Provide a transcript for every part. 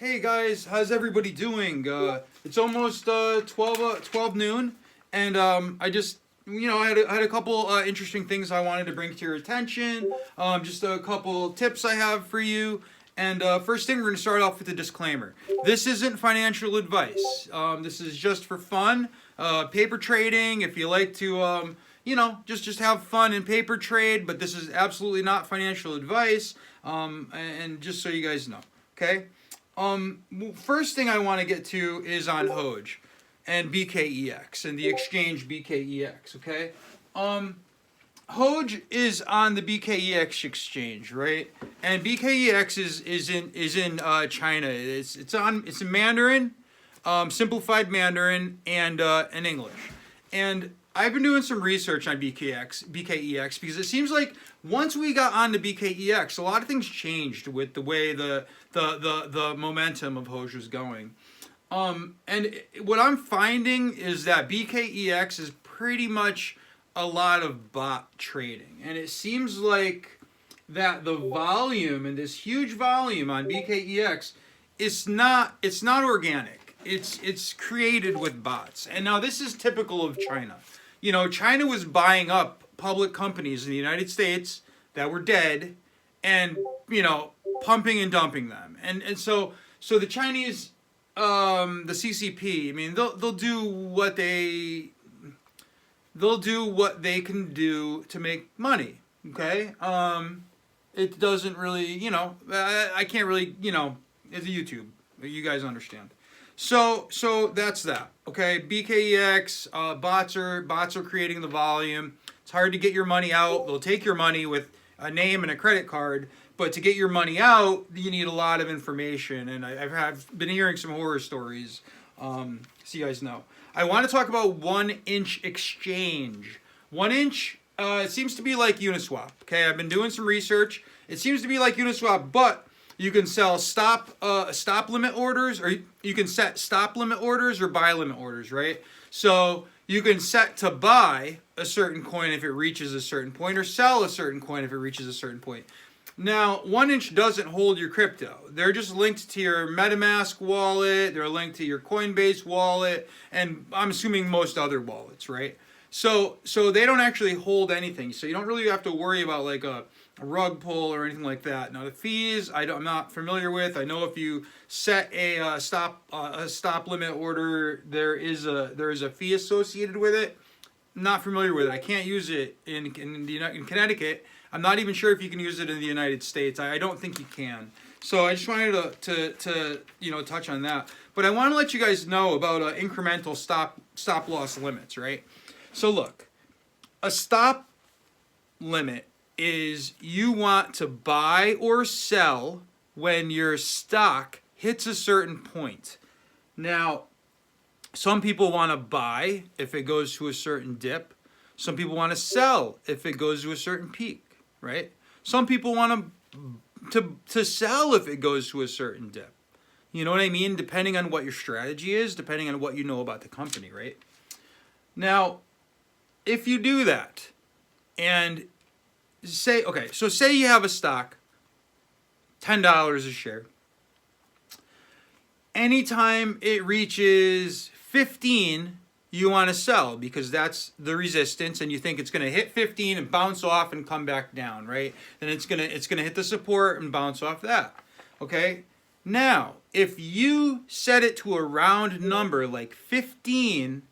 Hey guys, how's everybody doing? It's almost 12 noon, and I just, I had a couple interesting things I wanted to bring to your attention. Just a couple tips I have for you. And first thing, we're going to start off with a disclaimer. This isn't financial advice. This is just for fun. Paper trading, if you like to, just have fun in paper trade, but this is absolutely not financial advice. And just so you guys know, okay? First thing I want to get to is on Hoge and Bkex and the exchange Bkex, okay? Hoge is on the Bkex exchange, right? And Bkex is in China. It's in Mandarin, simplified Mandarin, and in English. And I've been doing some research on Bkex because it seems like once we got onto Bkex, a lot of things changed with the way the momentum of Hoge was going. And what I'm finding is that Bkex is pretty much a lot of bot trading, and it seems like that the volume and this huge volume on Bkex it's not organic. It's created with bots. And now this is typical of China. China was buying up public companies in the United States that were dead and, pumping and dumping them. And so the Chinese, the CCP, I mean, they'll do what they can do to make money, okay? It doesn't really, I can't really, it's a YouTube. You guys understand. So that's that, okay? Bkex, bots are creating the volume. It's hard to get your money out. They'll take your money with a name and a credit card, but to get your money out, you need a lot of information. And I've been hearing some horror stories, so you guys know. I want to talk about 1inch exchange. 1inch, it seems to be like Uniswap, okay? I've been doing some research. It seems to be like Uniswap, but you can sell stop limit orders, or you can set stop limit orders or buy limit orders, right? So you can set to buy a certain coin if it reaches a certain point, or sell a certain coin if it reaches a certain point. Now, 1inch doesn't hold your crypto. They're just linked to your MetaMask wallet, they're linked to your Coinbase wallet, and I'm assuming most other wallets, right? So they don't actually hold anything. So you don't really have to worry about like a rug pull or anything like that. Now the fees, I'm not familiar with. I know if you set a stop limit order, there is a fee associated with it. I'm not familiar with it. I can't use it in Connecticut. I'm not even sure if you can use it in the United States. I don't think you can. So I just wanted to touch on that. But I want to let you guys know about incremental stop loss limits, right? So look, a stop limit is you want to buy or sell when your stock hits a certain point. Now, some people want to buy if it goes to a certain dip. Some people want to sell if it goes to a certain peak, right? Some people want to sell if it goes to a certain dip. You know what I mean? Depending on what your strategy is, depending on what you know about the company, right? Now, if you do that and say you have a stock, $10 a share. Anytime it reaches 15, you want to sell because that's the resistance, and you think it's going to hit 15 and bounce off and come back down, right? Then it's going to hit the support and bounce off that. Okay? Now, if you set it to a round number like 15,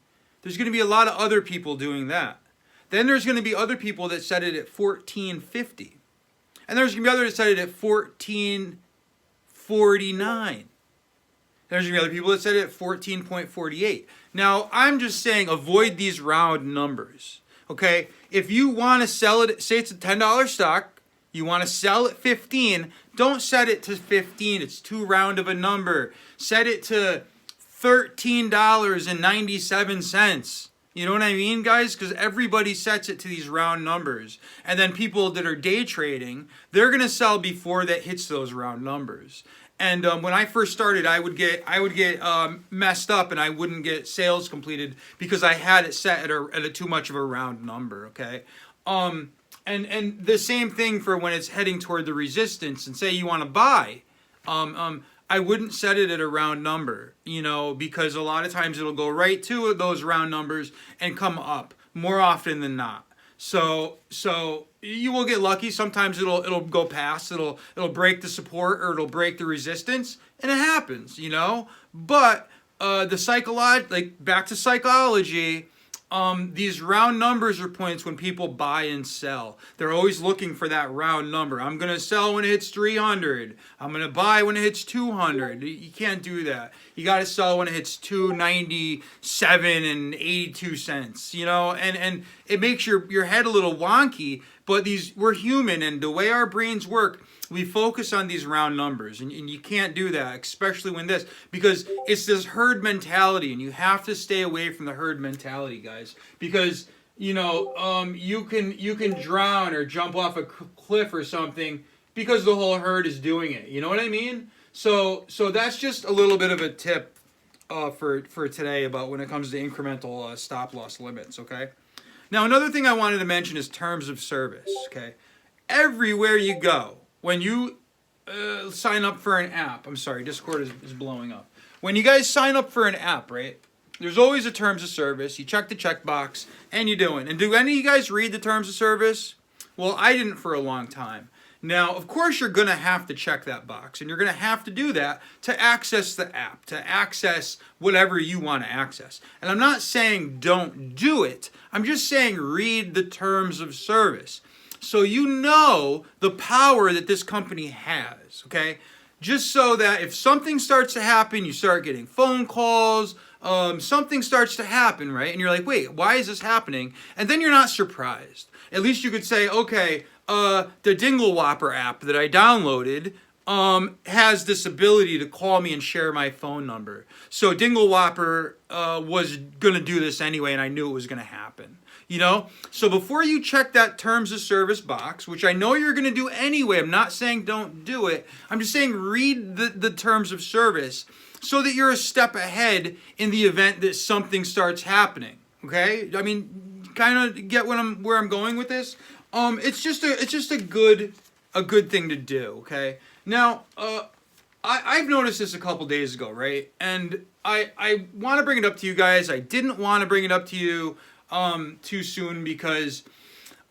there's going to be a lot of other people doing that. Then there's going to be other people that set it at 14.50. And there's going to be others that set it at 14.49. There's going to be other people that set it at 14.48. Now, I'm just saying avoid these round numbers. Okay? If you want to sell it, say it's a $10 stock, you want to sell at 15, don't set it to 15. It's too round of a number. Set it to $13.97. You know what I mean, guys? Because everybody sets it to these round numbers. And then people that are day trading, they're going to sell before that hits those round numbers. And when I first started, I would get messed up, and I wouldn't get sales completed because I had it set at a too much of a round number, okay? And the same thing for when it's heading toward the resistance, and say you want to buy I wouldn't set it at a round number, because a lot of times it'll go right to those round numbers and come up more often than not. So you will get lucky. Sometimes it'll go past. It'll break the support or it'll break the resistance, and it happens, But back to psychology. These round numbers are points when people buy and sell. They're always looking for that round number. I'm going to sell when it hits 300. I'm going to buy when it hits 200. You can't do that. You got to sell when it hits 297 and 82 cents, and it makes your head a little wonky, but we're human, and the way our brains work, we focus on these round numbers, and you can't do that, especially because it's this herd mentality, and you have to stay away from the herd mentality, guys, because you can drown or jump off a cliff or something because the whole herd is doing it. You know what I mean? So that's just a little bit of a tip for today about when it comes to incremental stop loss limits. Okay. Now another thing I wanted to mention is terms of service. Okay. Everywhere you go, when you sign up for an app, I'm sorry, Discord is blowing up. When you guys sign up for an app, right, there's always a terms of service. You check the checkbox, and you do it. And do any of you guys read the terms of service? Well, I didn't for a long time. Now, of course, you're going to have to check that box, and you're going to have to do that to access the app, to access whatever you want to access. And I'm not saying don't do it. I'm just saying read the terms of service, so you know the power that this company has, okay? Just so that if something starts to happen, you start getting phone calls, something starts to happen, right? And you're like, wait, why is this happening? And then you're not surprised. At least you could say, okay, the Dingle Whopper app that I downloaded has this ability to call me and share my phone number. So Dingle Whopper was going to do this anyway, and I knew it was going to happen. So before you check that terms of service box, which I know you're going to do anyway, I'm not saying don't do it. I'm just saying read the terms of service so that you're a step ahead in the event that something starts happening. Okay? I mean, kind of get where I'm going with this. It's just a good thing to do. Okay? Now, I've noticed this a couple days ago, right? And I want to bring it up to you guys. I didn't want to bring it up to you too soon because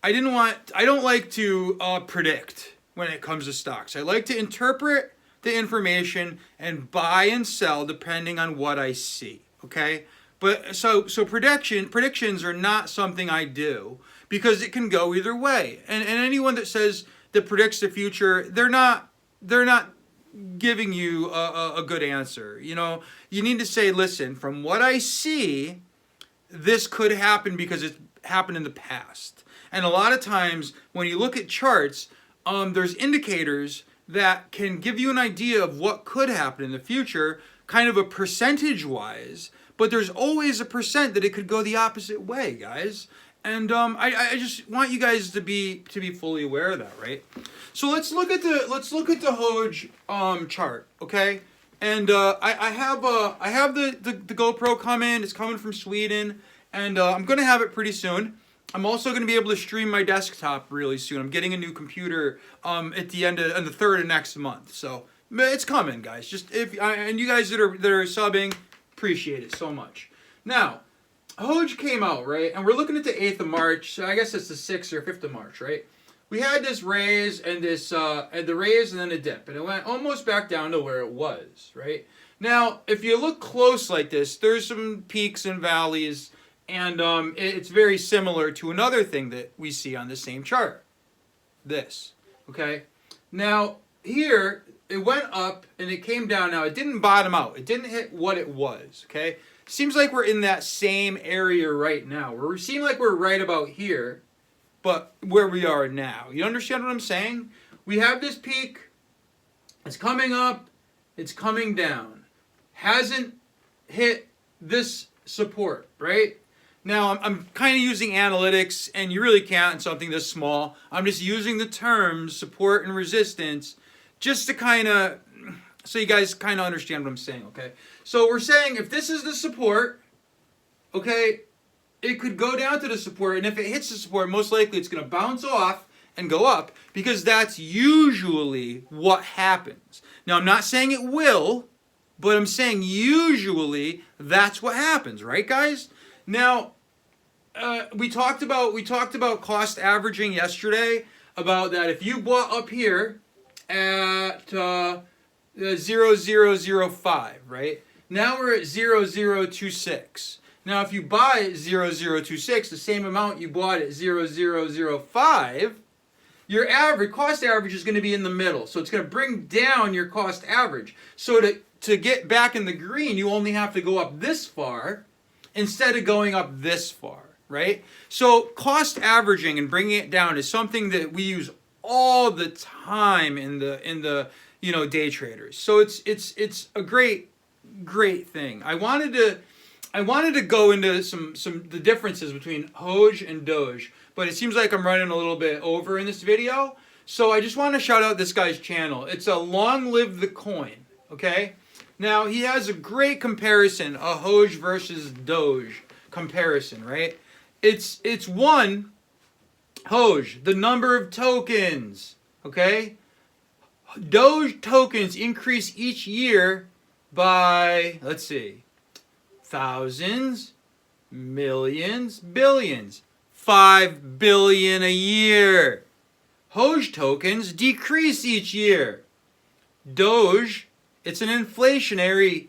I don't like to predict when it comes to stocks. I like to interpret the information and buy and sell depending on what I see. Okay, but so predictions are not something I do because it can go either way. And anyone that says that predicts the future, they're not giving you a good answer. You need to say, listen, from what I see, this could happen because it's happened in the past. And a lot of times when you look at charts, there's indicators that can give you an idea of what could happen in the future, kind of a percentage wise, but there's always a percent that it could go the opposite way, guys. And I just want you guys to be fully aware of that, right? So let's look at the Hoge chart, okay? And I have the GoPro coming. It's coming from Sweden, and I'm gonna have it pretty soon. I'm also gonna be able to stream my desktop really soon. I'm getting a new computer at the end of the 3rd of next month. So it's coming, guys. Just and you guys that are subbing, appreciate it so much. Now, Hoge came out, right, and we're looking at the 8th of March. So I guess it's the 6th or 5th of March, right? We had this raise and the raise and then a dip, and it went almost back down to where it was, right? Now, if you look close like this, there's some peaks and valleys, and it's very similar to another thing that we see on the same chart. This, okay? Now, here, it went up and it came down. Now, it didn't bottom out. It didn't hit what it was, okay? Seems like we're in that same area right now. We seem like we're right about here, but where we are now. You understand what I'm saying? We have this peak. It's coming up. It's coming down. Hasn't hit this support, right? Now, I'm kind of using analytics, and you really can't in something this small. I'm just using the terms support and resistance just to kind of, so you guys kind of understand what I'm saying, okay? So we're saying if this is the support, okay, it could go down to the support, and if it hits the support, most likely it's going to bounce off and go up, because that's usually what happens. Now, I'm not saying it will, but I'm saying usually that's what happens, right, guys? Now, we talked about cost averaging yesterday, about that if you bought up here at 0005, right? Now we're at 0026. Now, if you buy at 0026, the same amount you bought at 0005, your average cost average is going to be in the middle. So it's going to bring down your cost average. So to get back in the green, you only have to go up this far instead of going up this far, right? So cost averaging and bringing it down is something that we use all the time in the day traders. So it's a great thing. I wanted to go into some the differences between Hoge and Doge, but it seems like I'm running a little bit over in this video. So I just want to shout out this guy's channel. It's a Long Live the Coin, okay? Now, he has a great comparison, a Hoge versus Doge comparison, right? It's one, Hoge, the number of tokens, okay? Doge tokens increase each year by, let's see, thousands, millions, billions. 5 billion a year. Hoge tokens decrease each year. Doge, it's an inflationary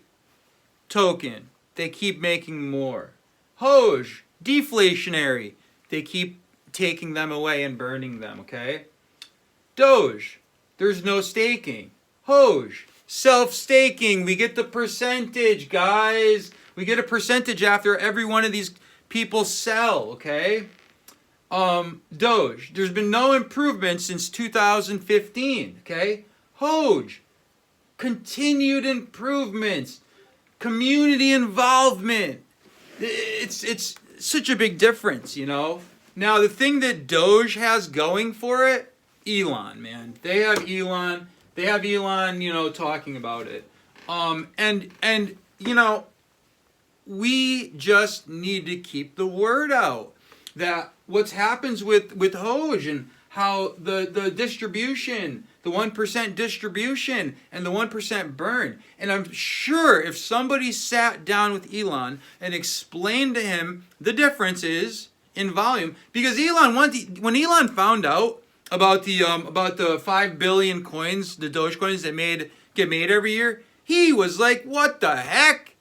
token. They keep making more. Hoge, deflationary. They keep taking them away and burning them, okay? Doge, there's no staking. Hoge, self-staking. We get the percentage, guys. We get a percentage after every one of these people sell, okay? Doge, there's been no improvement since 2015, okay? Hoge, continued improvements, community involvement. It's such a big difference, you know? Now, the thing that Doge has going for it, Elon, man. They have Elon, talking about it. And we just need to keep the word out that what happens with Hoge and how the distribution, the 1% distribution and the 1% burn. And I'm sure if somebody sat down with Elon and explained to him the differences in volume, because when Elon found out about the 5 billion coins, the Doge coins that get made every year, he was like, what the heck?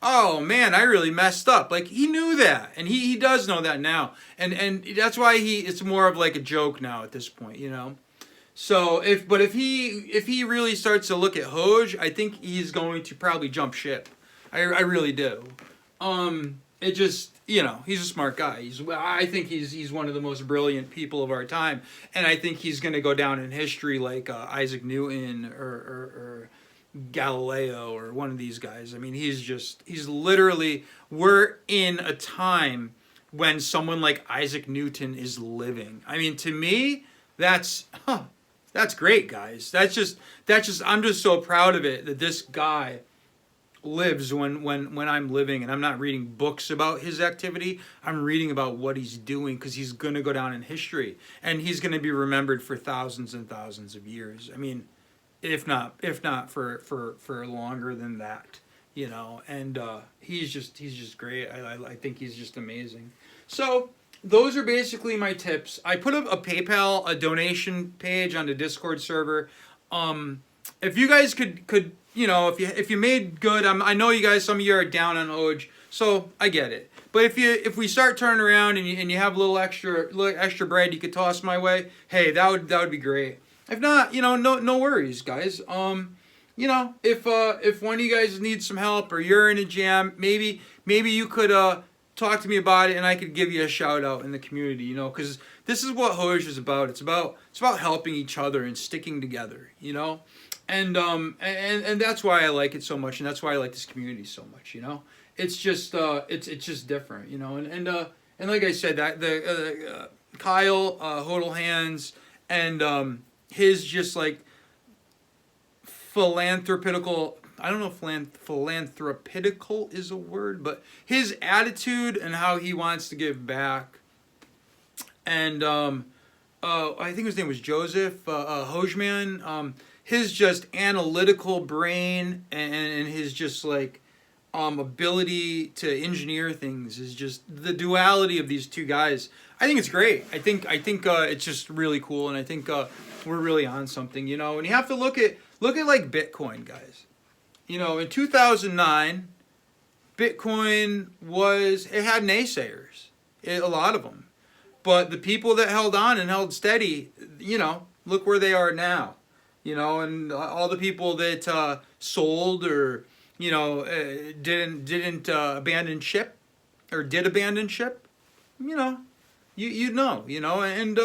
Oh man, I really messed up. Like, he knew that, and he does know that now, and that's why it's more of like a joke now at this point, you know. So if he really starts to look at Hoge, I think he's going to probably jump ship. I really do. It just, he's a smart guy. I think he's one of the most brilliant people of our time, and I think he's going to go down in history like Isaac Newton or Galileo or one of these guys. I mean, he's literally, we're in a time when someone like Isaac Newton is living. I mean, to me, that's great, guys. That's just I'm just so proud of it that this guy lives when I'm living, and I'm not reading books about his activity. I'm reading about what he's doing, because he's going to go down in history, and he's going to be remembered for thousands and thousands of years. I mean, if not for longer than that, and he's just great. I think he's just amazing. So those are basically my tips. I put up a PayPal, a donation page on the Discord server. If you guys could if you made good, I know you guys, some of you are down on Hoge, so I get it. But if we start turning around and you have a little extra bread you could toss my way, hey, that would be great. If not, no worries, guys. If one of you guys needs some help or you're in a jam, maybe you could talk to me about it, and I could give you a shout out in the community, because this is what Hoge is about. It's about helping each other and sticking together, and that's why I like it so much, and that's why I like this community so much, It's just it's just different, and like I said, that the Kyle Hodel Hands and his just like philanthropical, I don't know if philanthropical is a word, but his attitude and how he wants to give back, and I think his name was Joseph Hoge. His just analytical brain and his just like ability to engineer things is just the duality of these two guys. I think it's great. I think it's just really cool, and I think we're really on something, you know. And you have to look at like Bitcoin, guys. You know, in 2009, Bitcoin it had naysayers, a lot of them, but the people that held on and held steady, you know, look where they are now. You know, and all the people that sold or, you know, didn't abandon ship or did abandon ship, you know, you know, and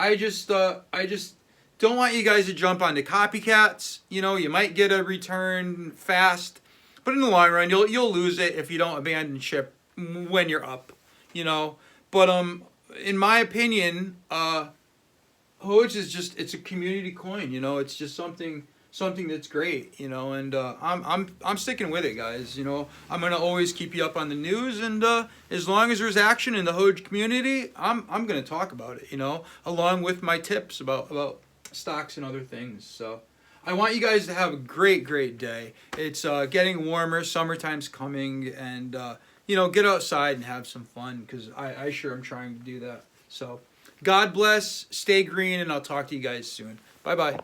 I just don't want you guys to jump onto copycats. You know, you might get a return fast, but in the long run, you'll lose it if you don't abandon ship when you're up, you know. But in my opinion, Hoge is just, it's a community coin, you know. It's just something that's great, you know, and I'm sticking with it, guys. You know, I'm gonna always keep you up on the news, and as long as there's action in the Hoge community, I'm gonna talk about it, you know, along with my tips about stocks and other things. So I want you guys to have a great day. It's getting warmer, summertime's coming, and you know, get outside and have some fun, because I sure am trying to do that. So God bless, stay green, and I'll talk to you guys soon. Bye-bye.